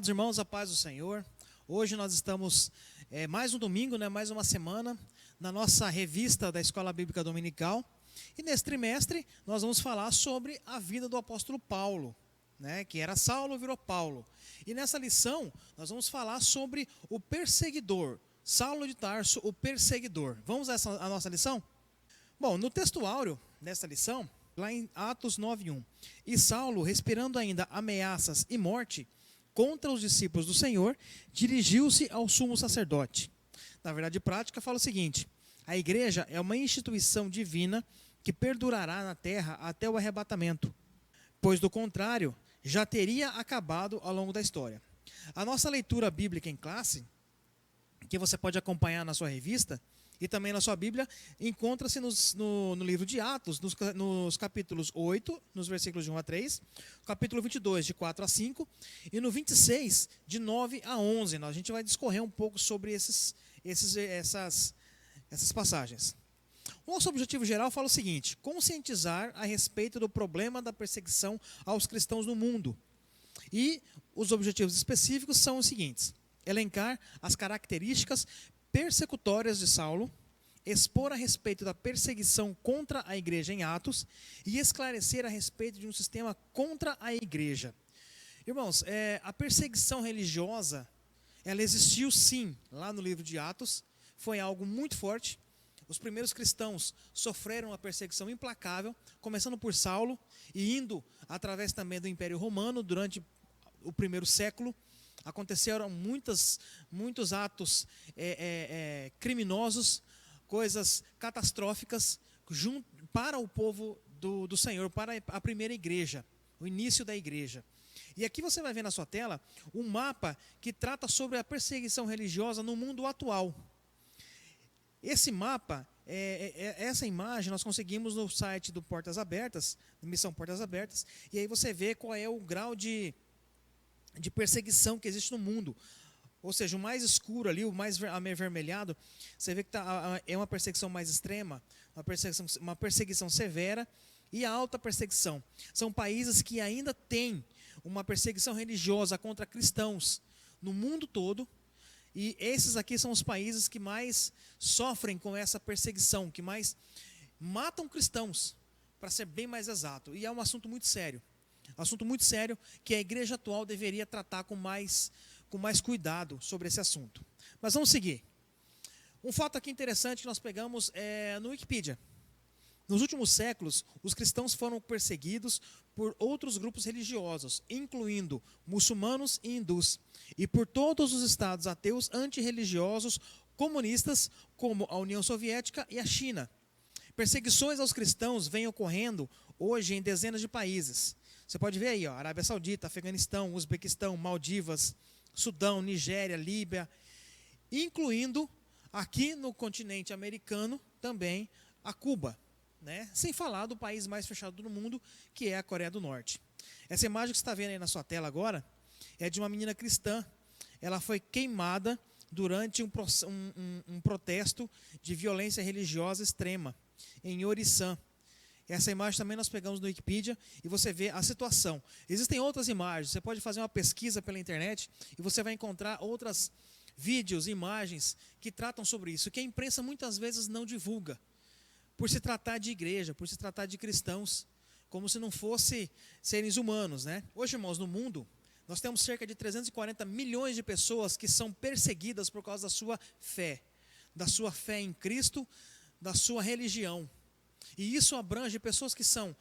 Amados irmãos, a paz do Senhor. Hoje nós estamos, mais um domingo, mais uma semana, na nossa revista da Escola Bíblica Dominical. E nesse trimestre nós vamos falar sobre a vida do apóstolo Paulo, que era Saulo, virou Paulo. E nessa lição nós vamos falar sobre o perseguidor, Saulo de Tarso, o perseguidor. Vamos a a nossa lição? Bom, no texto áureo dessa lição, lá em Atos 9:1, e Saulo, respirando ainda ameaças e morte contra os discípulos do Senhor, dirigiu-se ao sumo sacerdote. Na verdade prática fala o seguinte: a igreja é uma instituição divina que perdurará na terra até o arrebatamento, pois do contrário já teria acabado ao longo da história. A nossa leitura bíblica em classe, que você pode acompanhar na sua revista e também na sua Bíblia, encontra-se no livro de Atos, nos capítulos 8, nos versículos de 1 a 3, capítulo 22, de 4 a 5, e no 26, de 9 a 11. A gente vai discorrer um pouco sobre essas passagens. O nosso objetivo geral fala o seguinte: conscientizar a respeito do problema da perseguição aos cristãos no mundo. E os objetivos específicos são os seguintes: elencar as características persecutórias de Saulo, expor a respeito da perseguição contra a igreja em Atos e esclarecer a respeito de um sistema contra a igreja. Irmãos, a perseguição religiosa, ela existiu sim, lá no livro de Atos, foi algo muito forte. Os primeiros cristãos sofreram uma perseguição implacável, começando por Saulo e indo através também do Império Romano durante o primeiro século. Aconteceram muitos atos criminosos, coisas catastróficas para o povo do Senhor, para a primeira igreja, o início da igreja. E aqui você vai ver na sua tela um mapa que trata sobre a perseguição religiosa no mundo atual. Esse mapa, essa imagem nós conseguimos no site do Portas Abertas, Missão Portas Abertas, e aí você vê qual é o grau de perseguição que existe no mundo. Ou seja, o mais escuro ali, o mais avermelhado, você vê que é uma perseguição mais extrema, uma perseguição severa e a alta perseguição. São países que ainda têm uma perseguição religiosa contra cristãos no mundo todo, e esses aqui são os países que mais sofrem com essa perseguição, que mais matam cristãos, para ser bem mais exato. E é um assunto muito sério. Assunto muito sério que a igreja atual deveria tratar com mais cuidado sobre esse assunto. Mas vamos seguir. Um fato aqui interessante que nós pegamos no Wikipedia. Nos últimos séculos, os cristãos foram perseguidos por outros grupos religiosos, incluindo muçulmanos e hindus, e por todos os estados ateus antirreligiosos comunistas, como a União Soviética e a China. Perseguições aos cristãos vêm ocorrendo hoje em dezenas de países. Você pode ver aí, Arábia Saudita, Afeganistão, Uzbequistão, Maldivas, Sudão, Nigéria, Líbia, incluindo aqui no continente americano também a Cuba, sem falar do país mais fechado do mundo, que é a Coreia do Norte. Essa imagem que você está vendo aí na sua tela agora é de uma menina cristã. Ela foi queimada durante um protesto de violência religiosa extrema em Oriçã. Essa imagem também nós pegamos no Wikipedia e você vê a situação. Existem outras imagens, você pode fazer uma pesquisa pela internet e você vai encontrar outros vídeos, imagens que tratam sobre isso, que a imprensa muitas vezes não divulga, por se tratar de igreja, por se tratar de cristãos, como se não fossem seres humanos. Hoje, irmãos, no mundo, nós temos cerca de 340 milhões de pessoas que são perseguidas por causa da sua fé em Cristo, da sua religião. E isso abrange pessoas que são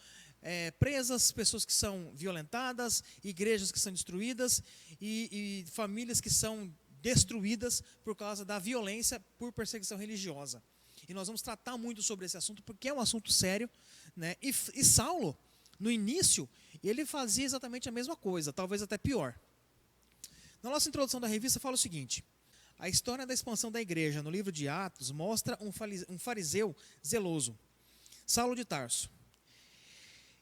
presas, pessoas que são violentadas, igrejas que são destruídas e famílias que são destruídas por causa da violência por perseguição religiosa. E nós vamos tratar muito sobre esse assunto porque é um assunto sério. E Saulo, no início, ele fazia exatamente a mesma coisa, talvez até pior. Na nossa introdução da revista fala o seguinte: a história da expansão da igreja no livro de Atos mostra um fariseu zeloso, Saulo de Tarso.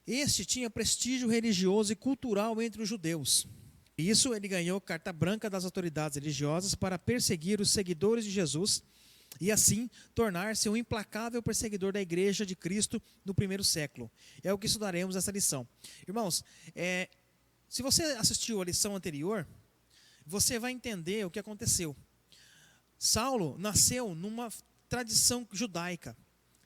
Este tinha prestígio religioso e cultural entre os judeus. E isso ele ganhou carta branca das autoridades religiosas para perseguir os seguidores de Jesus e assim tornar-se um implacável perseguidor da igreja de Cristo no primeiro século. É o que estudaremos nessa lição. Irmãos, se você assistiu a lição anterior, você vai entender o que aconteceu. Saulo nasceu numa tradição judaica.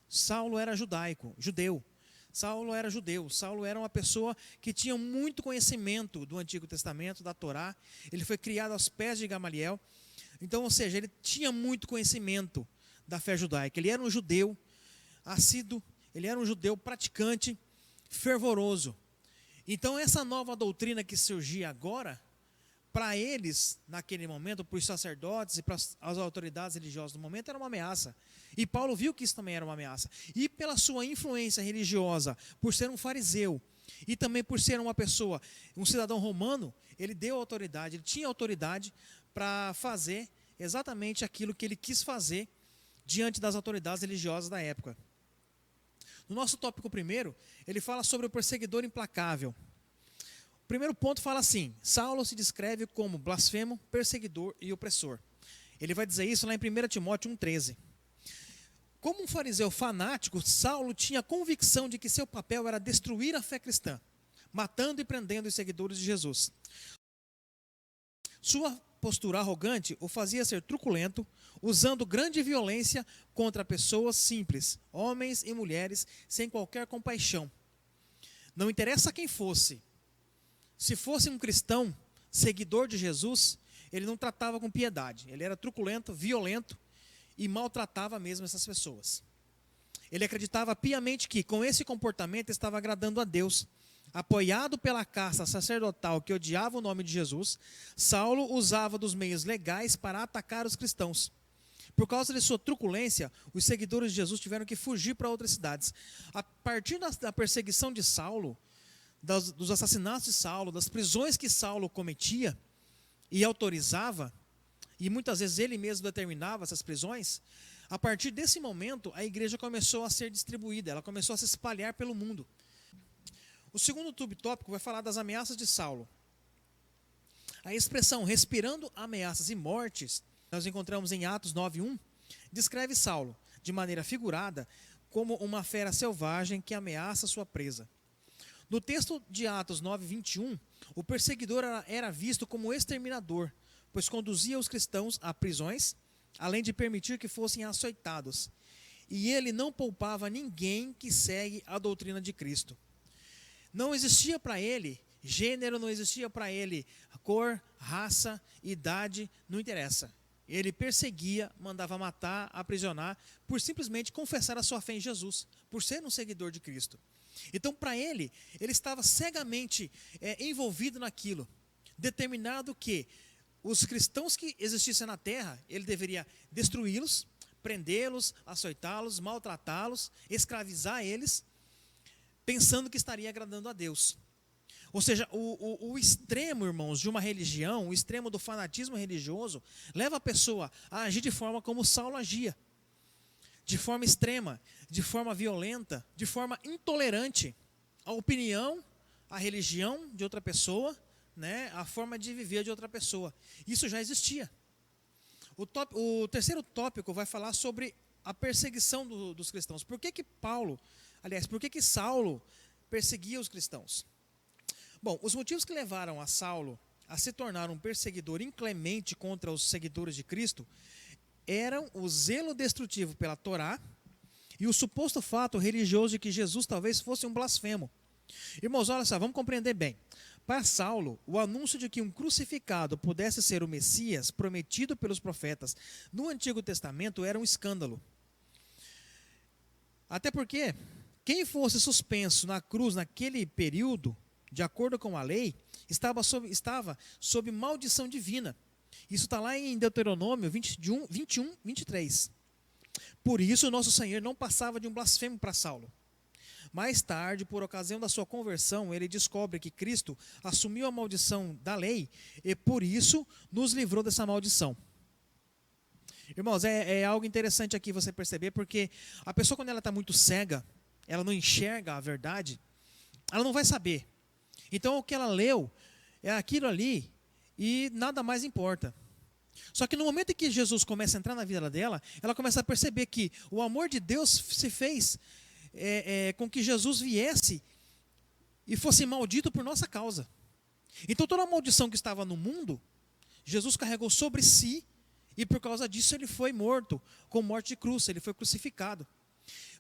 Saulo era judeu. Saulo era judeu. Saulo era uma pessoa que tinha muito conhecimento do Antigo Testamento, da Torá. Ele foi criado aos pés de Gamaliel. Então, ou seja, ele tinha muito conhecimento da fé judaica. Ele era um judeu assíduo, ele era um judeu praticante, fervoroso. Então, essa nova doutrina que surgia agora, para eles, naquele momento, para os sacerdotes e para as autoridades religiosas do momento, era uma ameaça. E Paulo viu que isso também era uma ameaça. E pela sua influência religiosa, por ser um fariseu, e também por ser uma pessoa, um cidadão romano, ele deu autoridade, ele tinha autoridade para fazer exatamente aquilo que ele quis fazer diante das autoridades religiosas da época. No nosso tópico primeiro, ele fala sobre o perseguidor implacável. O primeiro ponto fala assim: Saulo se descreve como blasfemo, perseguidor e opressor. Ele vai dizer isso lá em 1 Timóteo 1,13. Como um fariseu fanático, Saulo tinha a convicção de que seu papel era destruir a fé cristã, matando e prendendo os seguidores de Jesus. Sua postura arrogante o fazia ser truculento, usando grande violência contra pessoas simples, homens e mulheres, sem qualquer compaixão. Não interessa quem fosse. Se fosse um cristão, seguidor de Jesus, ele não tratava com piedade. Ele era truculento, violento e maltratava mesmo essas pessoas. Ele acreditava piamente que, com esse comportamento, estava agradando a Deus. Apoiado pela casta sacerdotal que odiava o nome de Jesus, Saulo usava dos meios legais para atacar os cristãos. Por causa de sua truculência, os seguidores de Jesus tiveram que fugir para outras cidades. A partir da perseguição de Saulo, dos assassinatos de Saulo, das prisões que Saulo cometia e autorizava, e muitas vezes ele mesmo determinava essas prisões, a partir desse momento a igreja começou a ser distribuída, ela começou a se espalhar pelo mundo. O segundo tópico vai falar das ameaças de Saulo. A expressão respirando ameaças e mortes, nós encontramos em Atos 9:1, descreve Saulo, de maneira figurada, como uma fera selvagem que ameaça sua presa. No texto de Atos 9:21, o perseguidor era visto como exterminador, pois conduzia os cristãos a prisões, além de permitir que fossem açoitados. E ele não poupava ninguém que segue a doutrina de Cristo. Não existia para ele gênero, não existia para ele cor, raça, idade, não interessa. Ele perseguia, mandava matar, aprisionar, por simplesmente confessar a sua fé em Jesus, por ser um seguidor de Cristo. Então, para ele estava cegamente envolvido naquilo, determinado que os cristãos que existissem na terra, ele deveria destruí-los, prendê-los, açoitá-los, maltratá-los, escravizar eles, pensando que estaria agradando a Deus. Ou seja, o extremo, irmãos, de uma religião, o extremo do fanatismo religioso, leva a pessoa a agir de forma como Saulo agia. De forma extrema, de forma violenta, de forma intolerante à opinião, à religião de outra pessoa, né, à forma de viver de outra pessoa. Isso já existia. O terceiro tópico vai falar sobre a perseguição dos cristãos. Por que Saulo perseguia os cristãos? Bom, os motivos que levaram a Saulo a se tornar um perseguidor inclemente contra os seguidores de Cristo eram o zelo destrutivo pela Torá e o suposto fato religioso de que Jesus talvez fosse um blasfemo. Irmãos, olha só, vamos compreender bem. Para Saulo, o anúncio de que um crucificado pudesse ser o Messias prometido pelos profetas no Antigo Testamento era um escândalo. Até porque quem fosse suspenso na cruz naquele período, de acordo com a lei, estava sob maldição divina. Isso está lá em Deuteronômio 21, 23. Por isso, o nosso Senhor não passava de um blasfemo para Saulo. Mais tarde, por ocasião da sua conversão, ele descobre que Cristo assumiu a maldição da lei e, por isso, nos livrou dessa maldição. Irmãos, é algo interessante aqui você perceber, porque a pessoa, quando ela está muito cega, ela não enxerga a verdade, ela não vai saber. Então, o que ela leu é aquilo ali e nada mais importa. Só que no momento em que Jesus começa a entrar na vida dela, ela começa a perceber que o amor de Deus se fez com que Jesus viesse e fosse maldito por nossa causa. Então toda a maldição que estava no mundo, Jesus carregou sobre si e por causa disso ele foi morto com morte de cruz, ele foi crucificado.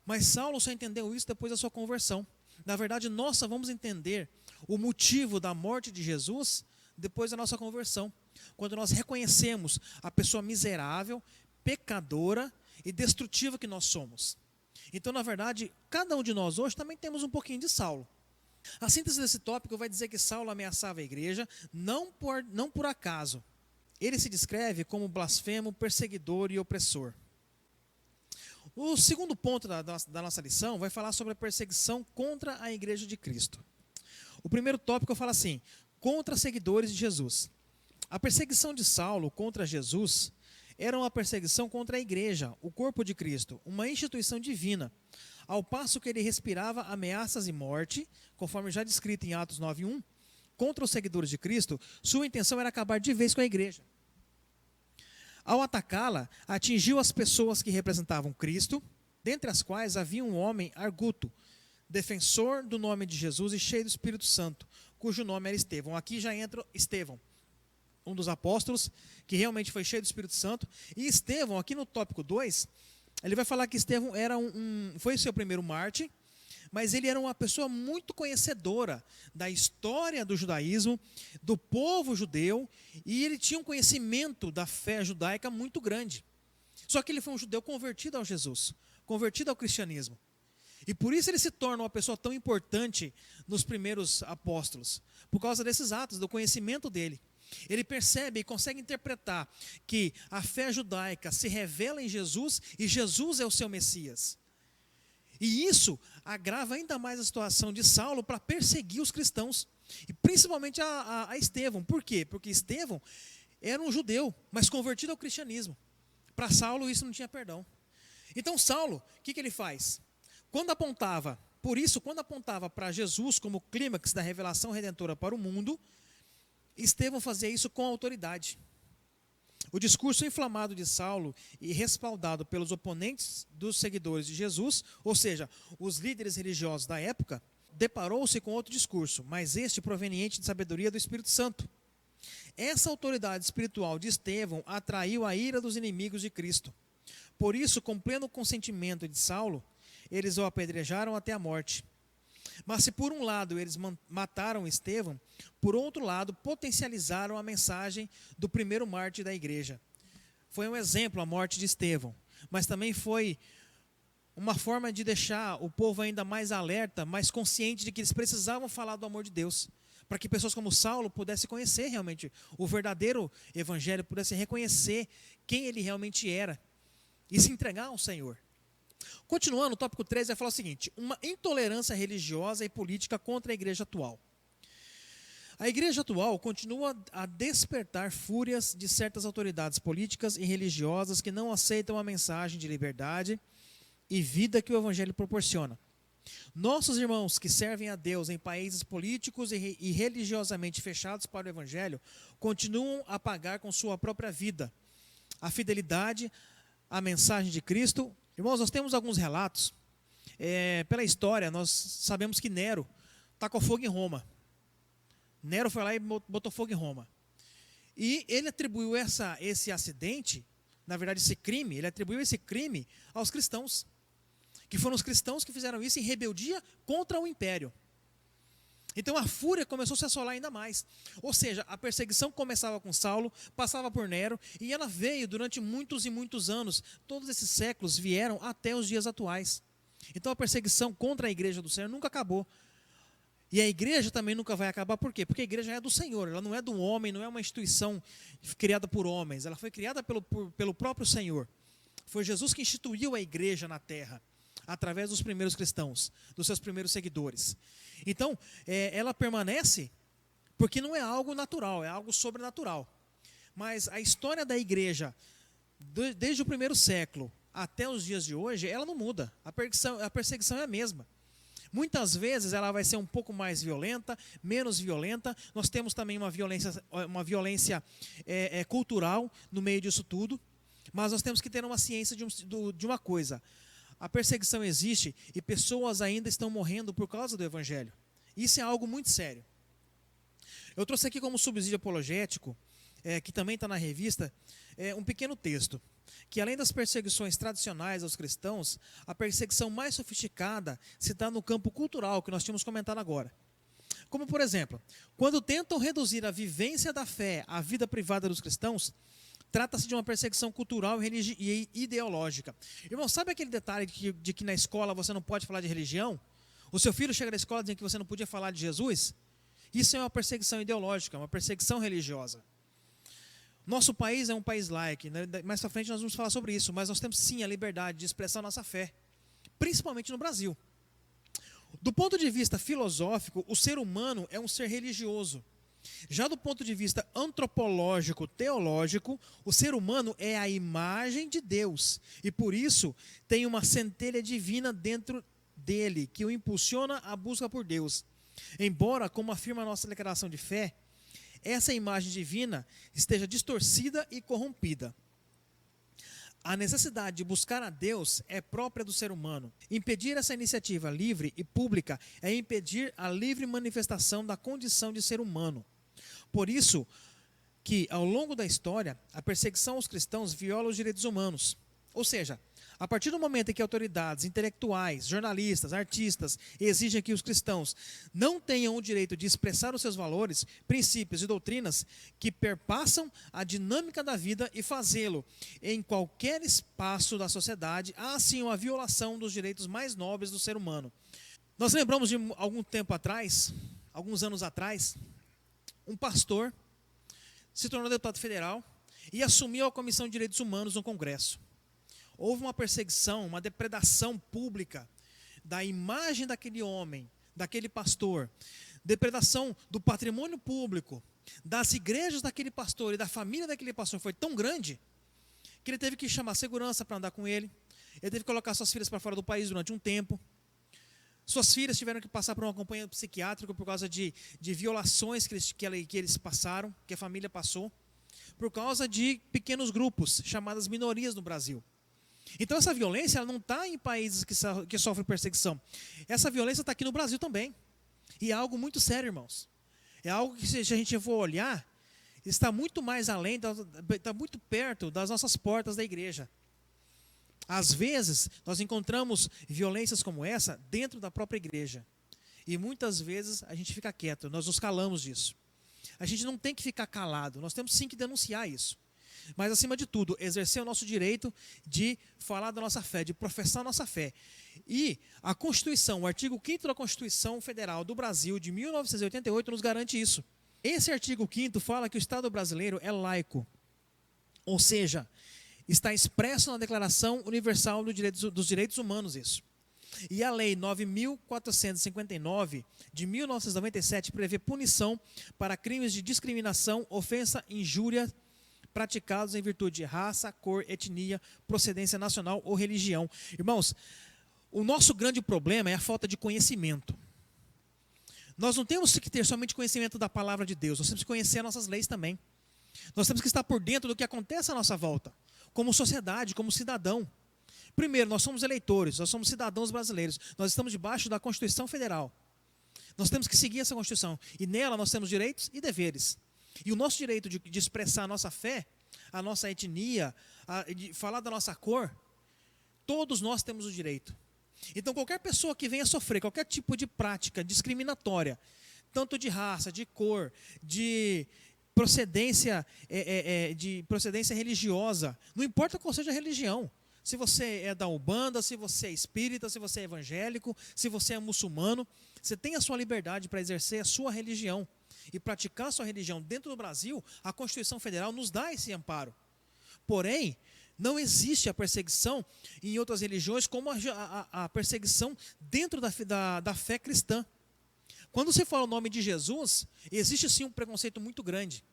Mas Saulo só entendeu isso depois da sua conversão. Na verdade, nós só vamos entender o motivo da morte de Jesus depois da nossa conversão. Quando nós reconhecemos a pessoa miserável, pecadora e destrutiva que nós somos. Então, na verdade, cada um de nós hoje também temos um pouquinho de Saulo. A síntese desse tópico vai dizer que Saulo ameaçava a igreja não por acaso. Ele se descreve como blasfemo, perseguidor e opressor. O segundo ponto da nossa lição vai falar sobre a perseguição contra a igreja de Cristo. O primeiro tópico fala assim, contra seguidores de Jesus. A perseguição de Saulo contra Jesus era uma perseguição contra a igreja, o corpo de Cristo, uma instituição divina, ao passo que ele respirava ameaças e morte, conforme já descrito em Atos 9:1, contra os seguidores de Cristo, sua intenção era acabar de vez com a igreja. Ao atacá-la, atingiu as pessoas que representavam Cristo, dentre as quais havia um homem arguto, defensor do nome de Jesus e cheio do Espírito Santo, cujo nome era Estevão. Aqui já entra Estevão, um dos apóstolos, que realmente foi cheio do Espírito Santo. E Estevão, aqui no tópico 2, ele vai falar que Estevão era foi o seu primeiro mártir, mas ele era uma pessoa muito conhecedora da história do judaísmo, do povo judeu, e ele tinha um conhecimento da fé judaica muito grande. Só que ele foi um judeu convertido ao Jesus, convertido ao cristianismo. E por isso ele se torna uma pessoa tão importante nos primeiros apóstolos, por causa desses atos, do conhecimento dele. Ele percebe e consegue interpretar que a fé judaica se revela em Jesus e Jesus é o seu Messias. E isso agrava ainda mais a situação de Saulo para perseguir os cristãos, e principalmente a Estevão. Por quê? Porque Estevão era um judeu, mas convertido ao cristianismo. Para Saulo isso não tinha perdão. Então Saulo, o que ele faz? Quando apontava para Jesus como clímax da revelação redentora para o mundo, Estevão fazia isso com autoridade. O discurso inflamado de Saulo e respaldado pelos oponentes dos seguidores de Jesus, ou seja, os líderes religiosos da época, deparou-se com outro discurso, mas este proveniente de sabedoria do Espírito Santo. Essa autoridade espiritual de Estevão atraiu a ira dos inimigos de Cristo. Por isso, com pleno consentimento de Saulo, eles o apedrejaram até a morte. Mas se por um lado eles mataram Estevão, por outro lado potencializaram a mensagem do primeiro mártir da igreja. Foi um exemplo a morte de Estevão, mas também foi uma forma de deixar o povo ainda mais alerta, mais consciente de que eles precisavam falar do amor de Deus, para que pessoas como Saulo pudessem conhecer realmente o verdadeiro evangelho, pudessem reconhecer quem ele realmente era e se entregar ao Senhor. Continuando, o tópico 3 vai falar o seguinte: uma intolerância religiosa e política contra a igreja atual. A igreja atual continua a despertar fúrias de certas autoridades políticas e religiosas que não aceitam a mensagem de liberdade e vida que o evangelho proporciona. Nossos irmãos que servem a Deus em países políticos e religiosamente fechados para o evangelho continuam a pagar com sua própria vida a fidelidade à mensagem de Cristo. Irmãos, nós temos alguns relatos, pela história, nós sabemos que Nero tacou fogo em Roma. Nero foi lá e botou fogo em Roma. E ele atribuiu esse acidente, na verdade ele atribuiu esse crime aos cristãos, que foram os cristãos que fizeram isso em rebeldia contra o império. Então a fúria começou a se assolar ainda mais. Ou seja, a perseguição começava com Saulo, passava por Nero, e ela veio durante muitos e muitos anos. Todos esses séculos vieram até os dias atuais. Então a perseguição contra a igreja do Senhor nunca acabou. E a igreja também nunca vai acabar. Por quê? Porque a igreja é do Senhor, ela não é do homem, não é uma instituição criada por homens. Ela foi criada pelo próprio Senhor. Foi Jesus que instituiu a igreja na terra, através dos primeiros cristãos, dos seus primeiros seguidores. Então, ela permanece porque não é algo natural, é algo sobrenatural. Mas a história da igreja, desde o primeiro século até os dias de hoje, ela não muda. A perseguição é a mesma. Muitas vezes ela vai ser um pouco mais violenta, menos violenta. Nós temos também uma violência cultural no meio disso tudo. Mas nós temos que ter uma ciência de uma coisa. A perseguição existe e pessoas ainda estão morrendo por causa do evangelho. Isso é algo muito sério. Eu trouxe aqui como subsídio apologético que também está na revista, um pequeno texto, que além das perseguições tradicionais aos cristãos, a perseguição mais sofisticada se dá no campo cultural, que nós tínhamos comentado agora. Como, por exemplo, quando tentam reduzir a vivência da fé à vida privada dos cristãos, trata-se de uma perseguição cultural e ideológica. Irmão, sabe aquele detalhe de que na escola você não pode falar de religião? O seu filho chega na escola dizendo que você não podia falar de Jesus? Isso é uma perseguição ideológica, uma perseguição religiosa. Nosso país é um país laico, né? Mais pra frente nós vamos falar sobre isso, mas nós temos sim a liberdade de expressar nossa fé, principalmente no Brasil. Do ponto de vista filosófico, o ser humano é um ser religioso. Já do ponto de vista antropológico, teológico, o ser humano é a imagem de Deus e por isso tem uma centelha divina dentro dele que o impulsiona à busca por Deus. Embora, como afirma a nossa declaração de fé, essa imagem divina esteja distorcida e corrompida. A necessidade de buscar a Deus é própria do ser humano. Impedir essa iniciativa livre e pública é impedir a livre manifestação da condição de ser humano. Por isso que, ao longo da história, a perseguição aos cristãos viola os direitos humanos. Ou seja, a partir do momento em que autoridades intelectuais, jornalistas, artistas exigem que os cristãos não tenham o direito de expressar os seus valores, princípios e doutrinas que perpassam a dinâmica da vida e fazê-lo em qualquer espaço da sociedade, há sim uma violação dos direitos mais nobres do ser humano. Nós lembramos de algum tempo atrás, alguns anos atrás, um pastor se tornou deputado federal e assumiu a Comissão de Direitos Humanos no Congresso. Houve uma perseguição, uma depredação pública da imagem daquele homem, daquele pastor, depredação do patrimônio público, das igrejas daquele pastor e da família daquele pastor foi tão grande que ele teve que chamar segurança para andar com ele, ele teve que colocar suas filhas para fora do país durante um tempo, suas filhas tiveram que passar por um acompanhamento psiquiátrico por causa de violações que eles passaram, que a família passou, por causa de pequenos grupos, chamadas minorias no Brasil. Então essa violência ela não está em países que sofrem perseguição. Essa violência está aqui no Brasil também. E é algo muito sério, irmãos. É algo que, se a gente for olhar, está muito mais além, está muito perto das nossas portas da igreja. Às vezes, nós encontramos violências como essa dentro da própria igreja. E muitas vezes a gente fica quieto, nós nos calamos disso. A gente não tem que ficar calado, nós temos sim que denunciar isso. Mas, acima de tudo, exercer o nosso direito de falar da nossa fé, de professar a nossa fé. E a Constituição, o artigo 5º da Constituição Federal do Brasil, de 1988, nos garante isso. Esse artigo 5º fala que o Estado brasileiro é laico. Ou seja, está expresso na Declaração Universal dos Direitos Humanos isso. E a Lei 9.459, de 1997, prevê punição para crimes de discriminação, ofensa, injúria, praticados em virtude de raça, cor, etnia, procedência nacional ou religião. Irmãos, o nosso grande problema é a falta de conhecimento. Nós não temos que ter somente conhecimento da palavra de Deus, nós temos que conhecer as nossas leis também. Nós temos que estar por dentro do que acontece à nossa volta, como sociedade, como cidadão. Primeiro, nós somos eleitores, nós somos cidadãos brasileiros, nós estamos debaixo da Constituição Federal. Nós temos que seguir essa Constituição, e nela nós temos direitos e deveres. E o nosso direito de expressar a nossa fé, a nossa etnia, de falar da nossa cor, todos nós temos o direito. Então qualquer pessoa que venha sofrer qualquer tipo de prática discriminatória, tanto de raça, de cor, de procedência religiosa, não importa qual seja a religião, se você é da Umbanda, se você é espírita, se você é evangélico, se você é muçulmano, você tem a sua liberdade para exercer a sua religião e praticar a sua religião dentro do Brasil. A Constituição Federal nos dá esse amparo. Porém, não existe a perseguição em outras religiões como a perseguição dentro da fé cristã. Quando você fala o nome de Jesus, existe sim um preconceito muito grande.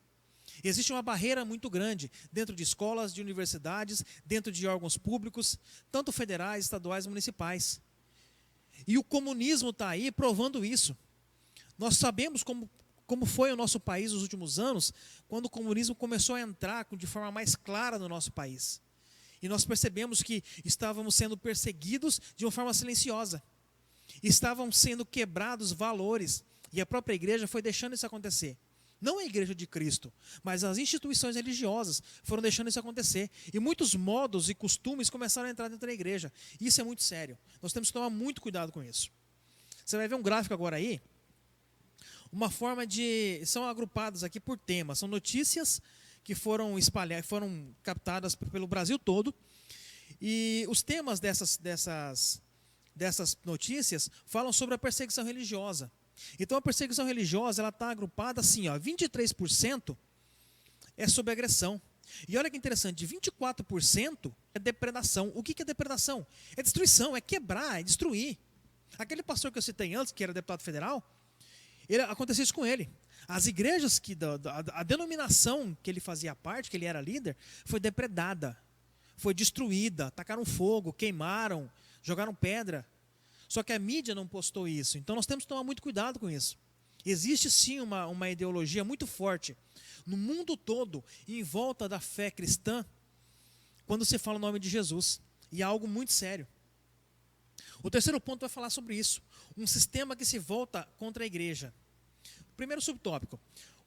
Existe uma barreira muito grande dentro de escolas, de universidades, dentro de órgãos públicos, tanto federais, estaduais, municipais. E o comunismo está aí provando isso. Nós sabemos como foi o nosso país nos últimos anos, quando o comunismo começou a entrar de forma mais clara no nosso país. E nós percebemos que estávamos sendo perseguidos de uma forma silenciosa. Estavam sendo quebrados valores, e a própria igreja foi deixando isso acontecer. Não a igreja de Cristo, mas as instituições religiosas foram deixando isso acontecer. E muitos modos e costumes começaram a entrar dentro da igreja. Isso é muito sério. Nós temos que tomar muito cuidado com isso. Você vai ver um gráfico agora aí. Uma forma de... São agrupados aqui por temas. São notícias que foram espalhadas, foram captadas pelo Brasil todo. E os temas dessas notícias falam sobre a perseguição religiosa. Então a perseguição religiosa está agrupada assim, 23% é sobre agressão. E olha que interessante, 24% é depredação. O que é depredação? É destruição, é quebrar, é destruir. Aquele pastor que eu citei antes, que era deputado federal, aconteceu isso com ele. As igrejas, a denominação que ele fazia parte, que ele era líder, foi depredada, foi destruída, tacaram fogo, queimaram, jogaram pedra. Só que a mídia não postou isso. Então nós temos que tomar muito cuidado com isso. Existe sim uma ideologia muito forte no mundo todo em volta da fé cristã quando se fala o nome de Jesus. E é algo muito sério. O terceiro ponto vai falar sobre isso. Um sistema que se volta contra a igreja. Primeiro subtópico.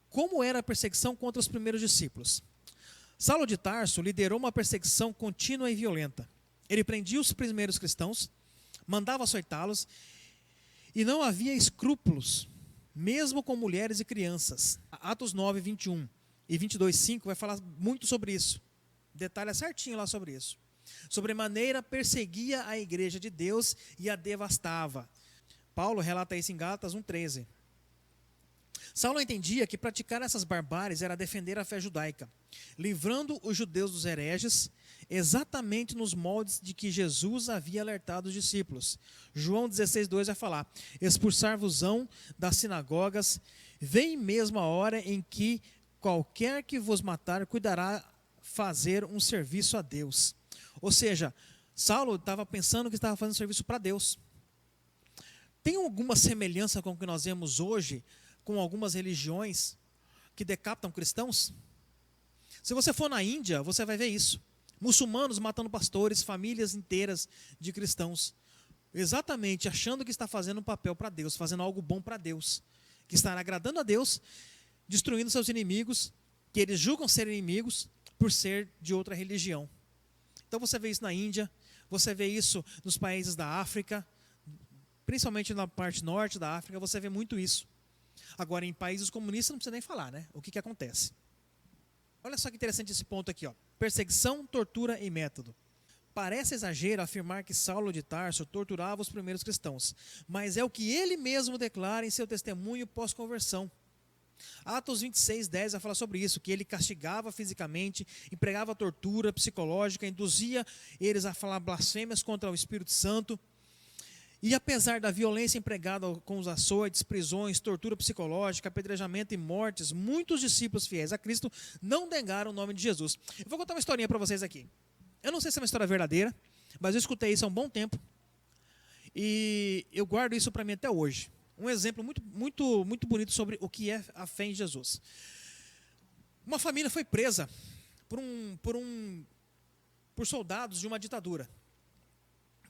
Como era a perseguição contra os primeiros discípulos? Saulo de Tarso liderou uma perseguição contínua e violenta. Ele prendia os primeiros cristãos, mandava açoitá-los, e não havia escrúpulos, mesmo com mulheres e crianças. Atos 9, 21 e 22, 5 vai falar muito sobre isso. Detalha certinho lá sobre isso. Sobremaneira perseguia a igreja de Deus e a devastava. Paulo relata isso em Gálatas 1,13. Saulo entendia que praticar essas barbáries era defender a fé judaica, livrando os judeus dos hereges, exatamente nos moldes de que Jesus havia alertado os discípulos. João 16,2 vai falar: expulsar-vos-ão das sinagogas, vem mesmo a hora em que qualquer que vos matar cuidará fazer um serviço a Deus. Ou seja, Saulo estava pensando que estava fazendo serviço para Deus. Tem alguma semelhança com o que nós vemos hoje com algumas religiões que decapitam cristãos? Se você for na Índia, você vai ver isso. Muçulmanos matando pastores, famílias inteiras de cristãos. Exatamente, achando que está fazendo um papel para Deus, fazendo algo bom para Deus. Que está agradando a Deus, destruindo seus inimigos, que eles julgam ser inimigos por ser de outra religião. Então você vê isso na Índia, você vê isso nos países da África, principalmente na parte norte da África, você vê muito isso. Agora, em países comunistas, não precisa nem falar, né? O que acontece? Olha só que interessante esse ponto aqui, ó. Perseguição, tortura e método. Parece exagero afirmar que Saulo de Tarso torturava os primeiros cristãos, mas é o que ele mesmo declara em seu testemunho pós-conversão. Atos 26:10 vai falar sobre isso, que ele castigava fisicamente, empregava tortura psicológica, induzia eles a falar blasfêmias contra o Espírito Santo. E apesar da violência empregada com os açoites, prisões, tortura psicológica, apedrejamento e mortes, muitos discípulos fiéis a Cristo não negaram o nome de Jesus. Eu vou contar uma historinha para vocês aqui. Eu não sei se é uma história verdadeira, mas eu escutei isso há um bom tempo. E eu guardo isso para mim até hoje. Um exemplo muito bonito sobre o que é a fé em Jesus. Uma família foi presa por soldados de uma ditadura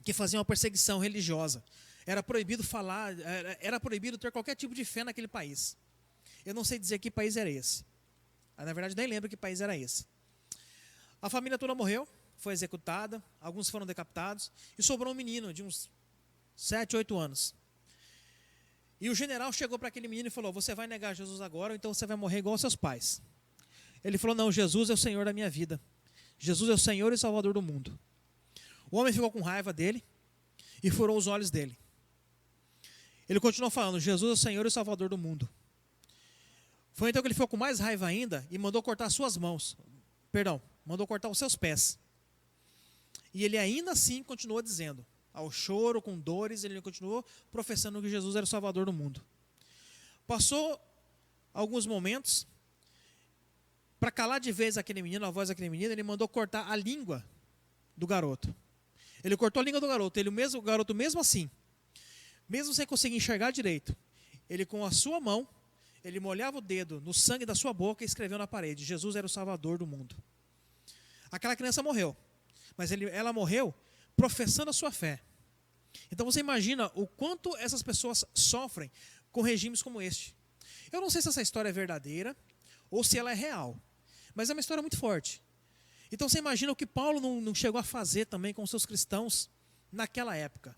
que faziam uma perseguição religiosa. Era proibido falar, era proibido ter qualquer tipo de fé naquele país. Eu não sei dizer que país era esse. Na verdade, nem lembro que país era esse. A família toda morreu, foi executada, alguns foram decapitados, e sobrou um menino de uns 7, 8 anos. E o general chegou para aquele menino e falou: você vai negar Jesus agora, ou então você vai morrer igual aos seus pais. Ele falou: não, Jesus é o Senhor da minha vida. Jesus é o Senhor e Salvador do mundo. O homem ficou com raiva dele e furou os olhos dele. Ele continuou falando: Jesus é o Senhor e Salvador do mundo. Foi então que ele ficou com mais raiva ainda e mandou cortar suas mãos. Mandou cortar os seus pés. E ele ainda assim continuou dizendo, ao choro, com dores, ele continuou professando que Jesus era o Salvador do mundo. Passou alguns momentos, para calar de vez aquele menino, a voz daquele menino, ele mandou cortar a língua do garoto. Ele cortou a língua do garoto, o garoto mesmo assim, mesmo sem conseguir enxergar direito, ele com a sua mão, ele molhava o dedo no sangue da sua boca e escreveu na parede: Jesus era o Salvador do mundo. Aquela criança morreu, mas ela morreu professando a sua fé. Então você imagina o quanto essas pessoas sofrem com regimes como este. Eu não sei se essa história é verdadeira ou se ela é real, mas é uma história muito forte. Então você imagina o que Paulo não chegou a fazer também com seus cristãos naquela época.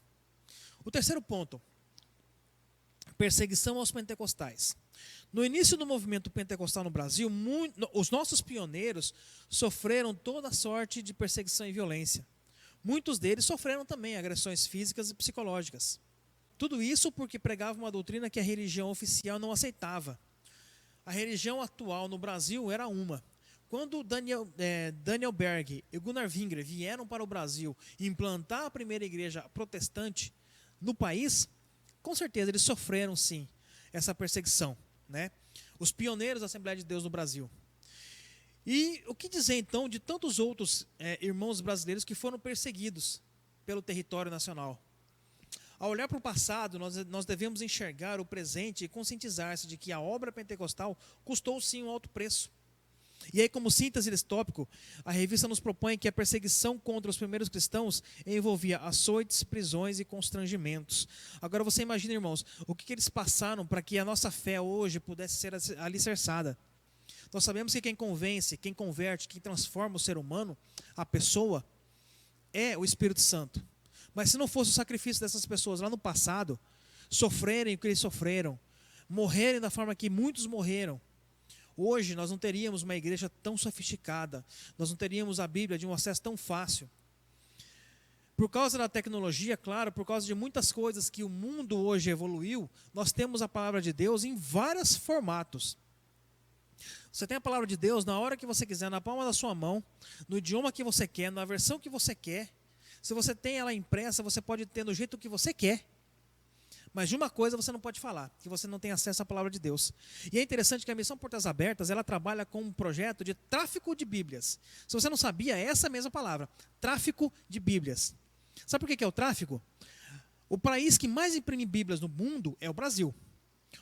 O terceiro ponto, perseguição aos pentecostais. No início do movimento pentecostal no Brasil, os nossos pioneiros sofreram toda sorte de perseguição e violência. Muitos deles sofreram também agressões físicas e psicológicas. Tudo isso porque pregavam uma doutrina que a religião oficial não aceitava. A religião atual no Brasil era uma. Quando Daniel Berg e Gunnar Wingre vieram para o Brasil implantar a primeira igreja protestante no país, com certeza eles sofreram sim essa perseguição, né? Os pioneiros da Assembleia de Deus no Brasil. E o que dizer então de tantos outros irmãos brasileiros que foram perseguidos pelo território nacional? Ao olhar para o passado, nós devemos enxergar o presente e conscientizar-se de que a obra pentecostal custou sim um alto preço. E aí, como síntese desse tópico, a revista nos propõe que a perseguição contra os primeiros cristãos envolvia açoites, prisões e constrangimentos. Agora você imagina, irmãos, o que eles passaram para que a nossa fé hoje pudesse ser alicerçada. Nós sabemos que quem convence, quem converte, quem transforma o ser humano, a pessoa, é o Espírito Santo. Mas se não fosse o sacrifício dessas pessoas lá no passado, sofrerem o que eles sofreram, morrerem da forma que muitos morreram, hoje nós não teríamos uma igreja tão sofisticada, nós não teríamos a Bíblia de um acesso tão fácil. Por causa da tecnologia, claro, por causa de muitas coisas que o mundo hoje evoluiu, nós temos a palavra de Deus em vários formatos. Você tem a palavra de Deus na hora que você quiser, na palma da sua mão, no idioma que você quer, na versão que você quer. Se você tem ela impressa, você pode ter do jeito que você quer. Mas de uma coisa você não pode falar, que você não tem acesso à palavra de Deus. E é interessante que a Missão Portas Abertas, ela trabalha com um projeto de tráfico de Bíblias. Se você não sabia, é essa mesma palavra, tráfico de Bíblias. Sabe por que é o tráfico? O país que mais imprime Bíblias no mundo é o Brasil.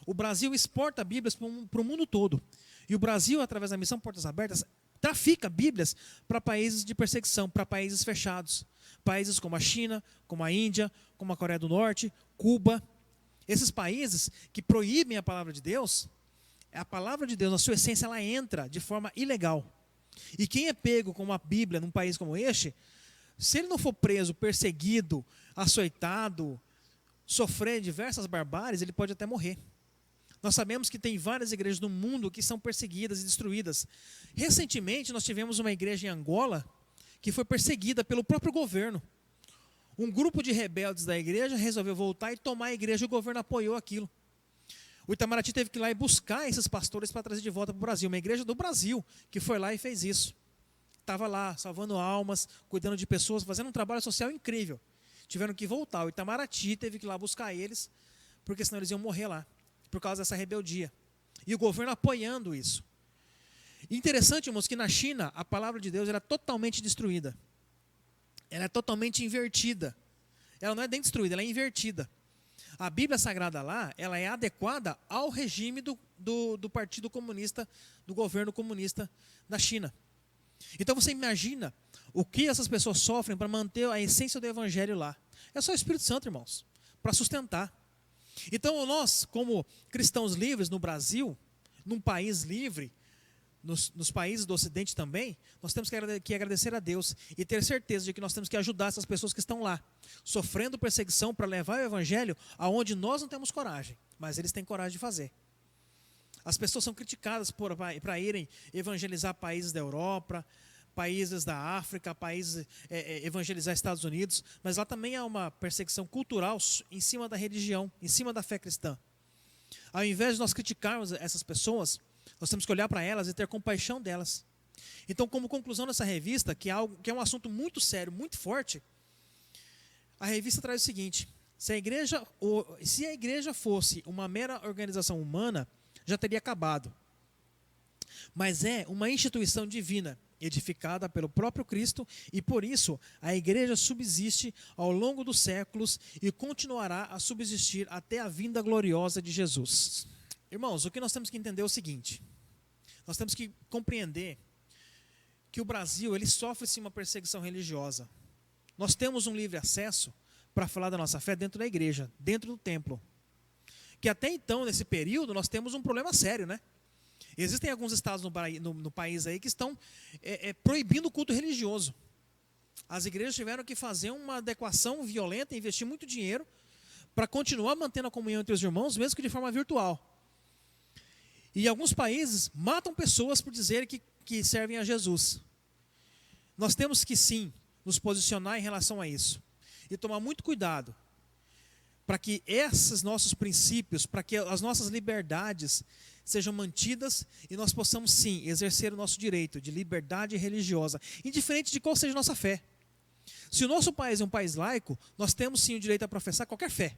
O Brasil exporta Bíblias para o mundo todo. E o Brasil, através da Missão Portas Abertas, trafica Bíblias para países de perseguição, para países fechados. Países como a China, como a Índia, como a Coreia do Norte, Cuba. Esses países que proíbem a palavra de Deus, na sua essência, ela entra de forma ilegal. E quem é pego com uma Bíblia num país como este, se ele não for preso, perseguido, açoitado, sofrer diversas barbáries, ele pode até morrer. Nós sabemos que tem várias igrejas no mundo que são perseguidas e destruídas. Recentemente, nós tivemos uma igreja em Angola que foi perseguida pelo próprio governo. Um grupo de rebeldes da igreja resolveu voltar e tomar a igreja e o governo apoiou aquilo. O Itamaraty teve que ir lá e buscar esses pastores para trazer de volta para o Brasil. Uma igreja do Brasil que foi lá e fez isso. Estava lá, salvando almas, cuidando de pessoas, fazendo um trabalho social incrível. Tiveram que voltar. O Itamaraty teve que ir lá buscar eles, porque senão eles iam morrer lá, por causa dessa rebeldia. E o governo apoiando isso. Interessante, irmãos, que na China a palavra de Deus era totalmente destruída. Ela é totalmente invertida. Ela não é nem destruída, ela é invertida. A Bíblia Sagrada lá, ela é adequada ao regime do Partido Comunista, do governo comunista da China. Então você imagina o que essas pessoas sofrem para manter a essência do Evangelho lá. É só o Espírito Santo, irmãos, para sustentar. Então nós, como cristãos livres no Brasil, num país livre, nos países do Ocidente também, nós temos que agradecer a Deus e ter certeza de que nós temos que ajudar essas pessoas que estão lá, sofrendo perseguição para levar o Evangelho aonde nós não temos coragem, mas eles têm coragem de fazer. As pessoas são criticadas para irem evangelizar países da Europa, países da África, evangelizar Estados Unidos, mas lá também há uma perseguição cultural em cima da religião, em cima da fé cristã. Ao invés de nós criticarmos essas pessoas, nós temos que olhar para elas e ter compaixão delas. Então, como conclusão dessa revista, que é um assunto muito sério, muito forte, a revista traz o seguinte: se a igreja fosse uma mera organização humana, já teria acabado. Mas é uma instituição divina, edificada pelo próprio Cristo, e por isso a igreja subsiste ao longo dos séculos e continuará a subsistir até a vinda gloriosa de Jesus. Irmãos, o que nós temos que entender é o seguinte: nós temos que compreender que o Brasil, ele sofre sim uma perseguição religiosa. Nós temos um livre acesso para falar da nossa fé dentro da igreja, dentro do templo. Porque até então, nesse período, nós temos um problema sério, né? Existem alguns estados no país aí que estão proibindo o culto religioso. As igrejas tiveram que fazer uma adequação violenta, investir muito dinheiro para continuar mantendo a comunhão entre os irmãos, mesmo que de forma virtual. E alguns países matam pessoas por dizerem que servem a Jesus. Nós temos que sim nos posicionar em relação a isso e tomar muito cuidado para que esses nossos princípios, para que as nossas liberdades sejam mantidas e nós possamos sim exercer o nosso direito de liberdade religiosa, indiferente de qual seja a nossa fé. Se o nosso país é um país laico, nós temos sim o direito a professar qualquer fé.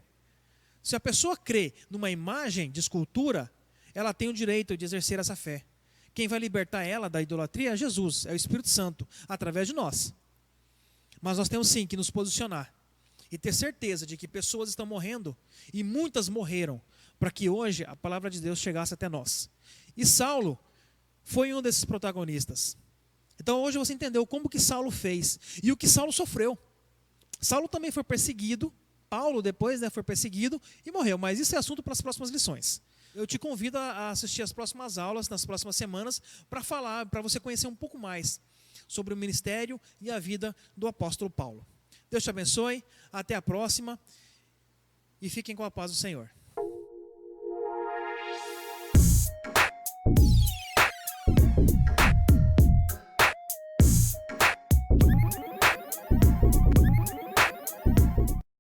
Se a pessoa crê numa imagem de escultura, ela tem o direito de exercer essa fé. Quem vai libertar ela da idolatria é Jesus, é o Espírito Santo, através de nós. Mas nós temos sim que nos posicionar e ter certeza de que pessoas estão morrendo, e muitas morreram, para que hoje a palavra de Deus chegasse até nós. E Saulo foi um desses protagonistas. Então hoje você entendeu como que Saulo fez e o que Saulo sofreu. Saulo também foi perseguido, Paulo depois foi perseguido e morreu, mas isso é assunto para as próximas lições. Eu te convido a assistir as próximas aulas, nas próximas semanas, para você conhecer um pouco mais sobre o ministério e a vida do apóstolo Paulo. Deus te abençoe, até a próxima e fiquem com a paz do Senhor.